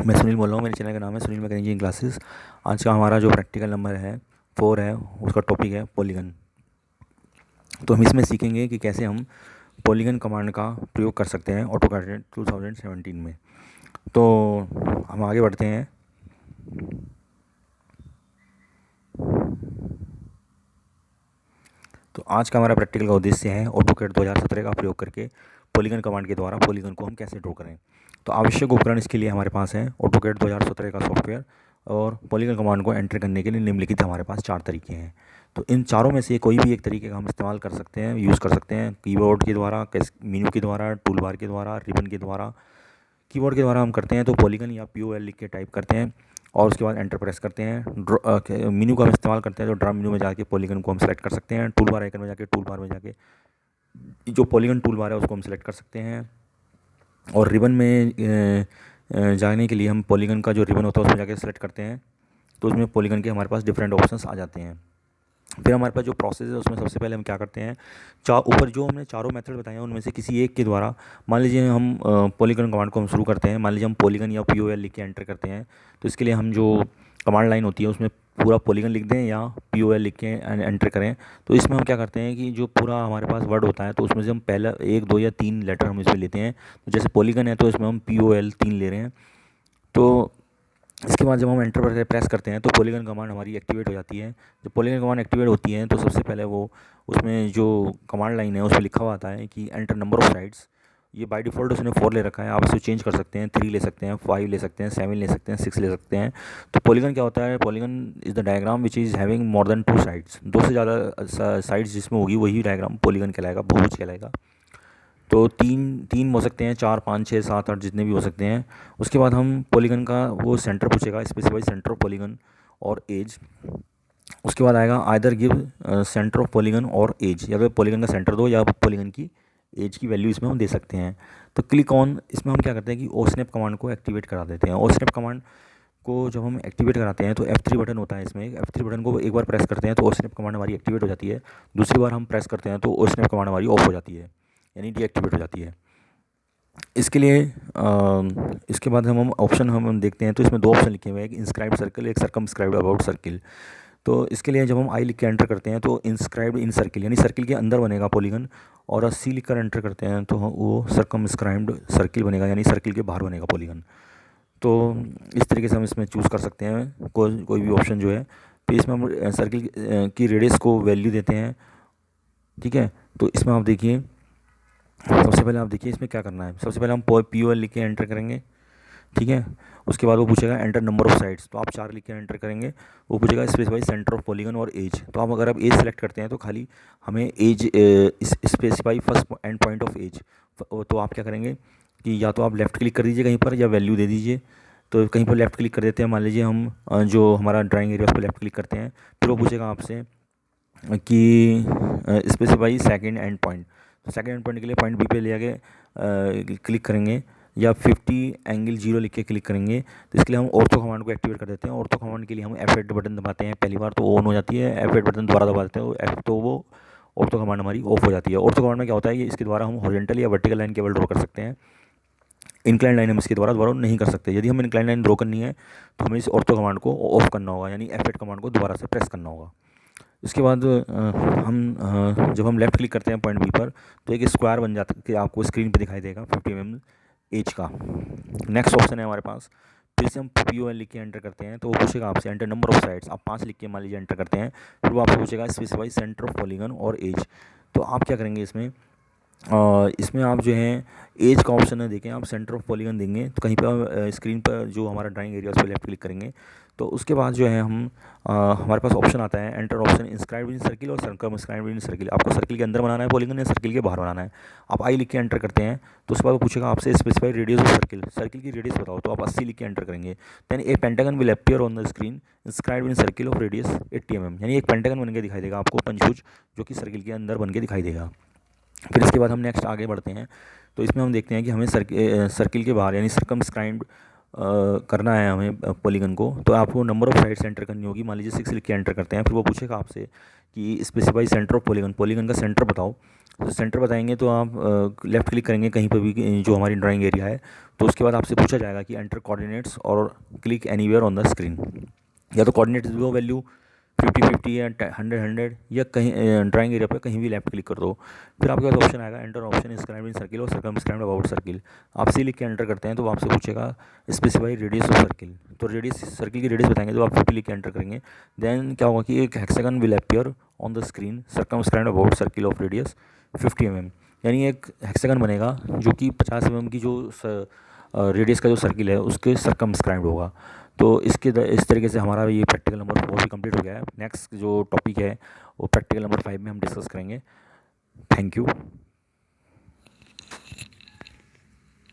मैं सुनील बोल रहा हूँ। मेरे चैनल का नाम है सुनील मैकेनिक इंजीनियरिंग क्लासेस। आज का हमारा जो प्रैक्टिकल नंबर है 4 है, उसका टॉपिक है पॉलीगन। तो हम इसमें सीखेंगे कि कैसे हम पॉलीगन कमांड का प्रयोग कर सकते हैं ऑटोकैड 2017 में। तो हम आगे बढ़ते हैं। तो आज का हमारा प्रैक्टिकल का उद्देश्य है ऑटोकैड 2017 का प्रयोग करके पॉलीगन कमांड के द्वारा पॉलीगन को हम कैसे ड्रॉ करें। तो आवश्यक उपकरण इसके लिए हमारे पास है ऑटोकैड 2017 का सॉफ्टवेयर, और पॉलीगन कमांड को एंटर करने के लिए निम्नलिखित हमारे पास 4 तरीके हैं। तो इन चारों में से कोई भी एक तरीके का हम इस्तेमाल कर सकते हैं, यूज़ कर सकते हैं। कीबोर्ड के द्वारा, मेन्यू के द्वारा, टूल बार के द्वारा, रिबन के द्वारा। कीबोर्ड के द्वारा हम करते हैं तो पॉलीगन या POL लिख के टाइप करते हैं और उसके बाद एंटर प्रेस करते हैं। मेन्यू का हम इस्तेमाल करते हैं तो ड्रा मेन्यू में जाके पॉलीगन को हम सेलेक्ट कर सकते हैं। टूल बार आइकन में जाके टूल बार में जाके जो पॉलीगन टूल बार है उसको हम सेलेक्ट कर सकते हैं। और रिबन में जाने के लिए हम पॉलीगन का जो रिबन होता है उसमें जाके सेलेक्ट करते हैं, तो उसमें पॉलीगन के हमारे पास डिफरेंट ऑप्शंस आ जाते हैं। फिर हमारे पास जो प्रोसेस है उसमें सबसे पहले हम क्या करते हैं, ऊपर जो हमने चारों मेथड बताए हैं उनमें से किसी एक के द्वारा, मान लीजिए हम पॉलीगन कमांड को हम शुरू करते हैं। मान लीजिए हम पॉलीगन या POL लिख के एंटर करते हैं, तो इसके लिए हम जो कमांड लाइन होती है उसमें पूरा पॉलीगन लिख दें या POL लिख के एंटर करें। तो इसमें हम क्या करते हैं कि जो पूरा हमारे पास वर्ड होता है तो उसमें से हम पहला 1, 2 या 3 लेटर हम इसमें लेते हैं। तो जैसे पॉलीगन है तो इसमें हम POL 3 ले रहे हैं। तो इसके बाद जब हम एंटर पर प्रेस करते हैं तो पॉलीगन कमांड हमारी एक्टिवेट हो जाती है। जब पॉलीगन कमांड एक्टिवेट होती है तो सबसे पहले वो उसमें जो कमांड लाइन है उसमें लिखा हुआ आता है कि एंटर नंबर ऑफ साइड्स। ये बाय डिफ़ॉल्ट उसने 4 ले रखा है, आप इसे चेंज कर सकते हैं, 3 ले सकते हैं, 5 ले सकते हैं, 7 ले सकते हैं, 6 ले सकते हैं। तो पॉलीगन क्या होता है, polygon is the diagram which is having more than 2 sides. 2 से ज़्यादा साइड्स जिसमें होगी वही डायग्राम पॉलीगन कहलाएगा, बहुभुज कहलाएगा। तो तीन हो सकते हैं, 4, 5, 6, 7, 8 जितने भी हो सकते हैं। उसके बाद हम पॉलीगन का वो सेंटर पूछेगा, स्पेसिफाई सेंटर ऑफ पॉलीगन और एज। उसके बाद आएगा either give centre of polygon और एज, या तो पॉलीगन का सेंटर दो या पॉलीगन की एज की वैल्यू इसमें हम दे सकते हैं। तो क्लिक ऑन, इसमें हम क्या करते हैं कि ओस्नैप कमांड को एक्टिवेट करा देते हैं। ओस्नैप कमांड को जब हम एक्टिवेट कराते हैं तो F3 बटन होता है इसमें, F3 बटन को एक बार प्रेस करते हैं तो ओस्नैप कमांड हमारी एक्टिवेट हो जाती है। दूसरी बार हम प्रेस करते हैं तो ओस्नैप कमांड हमारी ऑफ हो जाती है, यानी डीएक्टिवेट हो जाती है। इसके लिए इसके बाद हम ऑप्शन हम देखते हैं तो इसमें 2 ऑप्शन लिखे हुए हैं, एक इंस्क्राइब सर्कल, एक सरकमस्क्राइब्ड अबाउट सर्किल। तो इसके लिए जब हम आई लिख के एंटर करते हैं तो इंस्क्राइब्ड इन सर्किल यानी सर्किल के अंदर बनेगा पॉलीगन, और C लिख कर एंटर करते हैं तो वो सरकमस्क्राइब्ड सर्किल बनेगा, यानी सर्किल के बाहर बनेगा पॉलीगन। तो इस तरीके से हम इसमें चूज़ कर सकते हैं कोई भी ऑप्शन जो है। तो इसमें हम सर्किल की रेडियस को वैल्यू देते हैं, ठीक है। तो इसमें आप देखिए, सबसे पहले आप देखिए इसमें क्या करना है। सबसे पहले हम POL लिख के एंटर करेंगे, ठीक है। उसके बाद वो पूछेगा एंटर नंबर ऑफ साइड्स, तो आप 4 लिख के एंटर करेंगे। वो पूछेगा स्पेसिफाई सेंटर ऑफ पॉलीगन और एज। तो आप अगर एज सेलेक्ट करते हैं तो खाली हमें edge specify first end point of edge. तो आप क्या करेंगे कि या तो आप लेफ़्ट क्लिक कर दीजिए कहीं पर या वैल्यू दे दीजिए। तो कहीं पर लेफ़्ट क्लिक कर देते हैं, मान लीजिए हम जो हमारा ड्राइंग एरिया उस पर लेफ़्ट क्लिक करते हैं। फिर वो पूछेगा आपसे कि स्पेसिफाई सेकंड एंड पॉइंट। तो सेकंड एंड पॉइंट के लिए पॉइंट B पे ले जाके क्लिक करेंगे या 50 एंगल 0 लिख के क्लिक करेंगे। तो इसके लिए हम ऑर्थो कमांड को एक्टिवेट कर देते हैं। ऑर्थो कमांड के लिए हम F8 बटन दबाते हैं पहली बार तो ऑन हो जाती है, F8 बटन दोबारा दबाते हैं तो वो ऑर्थो कमांड हमारी ऑफ हो जाती है। ऑर्थो कमांड में क्या होता है, ये इसके द्वारा हम हॉरिजॉन्टल या वर्टिकल लाइन केवल ड्रॉ कर सकते हैं, इंक्लाइन लाइन हम इसके द्वारा नहीं कर सकते। यदि हमें इंक्लाइन लाइन ड्रॉ करनी है तो हमें इस ऑर्थो कमांड को ऑफ करना होगा, यानी F8 कमांड को दोबारा से प्रेस करना होगा। इसके बाद जब हम लेफ़्ट क्लिक करते हैं पॉइंट B पर तो एक स्क्वायर बन जाता है, आपको स्क्रीन पे दिखाई देगा 50 mm एज का। नेक्स्ट ऑप्शन है हमारे पास, फिर से हम POL लिख के एंटर करते हैं तो वो पूछेगा आपसे एंटर नंबर ऑफ साइड्स। आप 5 लिख के मान लीजिए एंटर करते हैं, फिर वो आपसे पूछेगा स्पेसिफाई सेंटर ऑफ पॉलीगन और एज। तो आप क्या करेंगे इसमें आप जो है एज का ऑप्शन है, देखें आप सेंटर ऑफ पॉलीगन देंगे तो कहीं पर स्क्रीन पर जो हमारा ड्राइंग एरिया उस पर लेफ्ट क्लिक करेंगे। तो उसके बाद जो है हमारे पास ऑप्शन आता है enter option inscribed in circle और सरकमस्क्राइब्ड इन सर्किल। आपको सर्किल के अंदर बनाना है पॉलीगन या सर्किल के बाहर बनाना है। आप आई लिख के एंटर करते हैं तो उसके बाद वो पूछेगा आपसे specify radius of circle, circle की रेडियस बताओ। तो आप 80 लिख के एंटर करेंगे। Then a pentagon will appear on the screen inscribed in circle of radius 80 mm, यानी एक पेंटागन बन के दिखाई देगा आपको, पंचभुज, जो कि सर्किल के अंदर बन के दिखाई देगा। फिर इसके बाद हम नेक्स्ट आगे बढ़ते हैं तो इसमें हम देखते हैं कि हमें सर्किल के बाहर यानी सरकमस्क्राइब्ड करना है हमें पॉलीगन को, तो आपको नंबर ऑफ साइड्स एंटर करनी होगी। मान लीजिए 6 लिख के एंटर करते हैं, फिर वो पूछेगा आपसे कि specify centre of polygon, polygon का सेंटर बताओ। तो सेंटर बताएंगे तो आप लेफ्ट क्लिक करेंगे कहीं पर भी जो हमारी ड्राइंग एरिया है, तो उसके बाद आपसे पूछा जाएगा कि एंटर कोऑर्डिनेट्स और click anywhere on the screen. या तो कोऑर्डिनेट्स वो वैल्यू 50-50 या 100-100 या कहीं ड्राइंग एरिया पर कहीं भी लेफ्ट क्लिक कर दो। फिर आपके पास ऑप्शन आएगा enter option inscribe in circle और सर्कमस्क्राइब अबाउट सर्किल। आप सी लिख के एंटर करते हैं तो वो आपसे पूछेगा स्पेसिफाई रेडियस ऑफ सर्किल, तो रेडियस सर्किल की रेडियस बताएंगे तो आप 50 लिख के एंटर करेंगे। देन क्या होगा कि एक hexagon will appear on the screen circumscribe about circle of radius 50 mm, यानी एक हेक्सागन बनेगा जो कि 50 mm की जो रेडियस का जो सर्किल है उसके सर्कमस्क्राइब होगा। तो इस तरीके से हमारा ये प्रैक्टिकल नंबर 4 भी कंप्लीट हो गया है। नेक्स्ट जो टॉपिक है वो प्रैक्टिकल नंबर 5 में हम डिस्कस करेंगे। Thank you.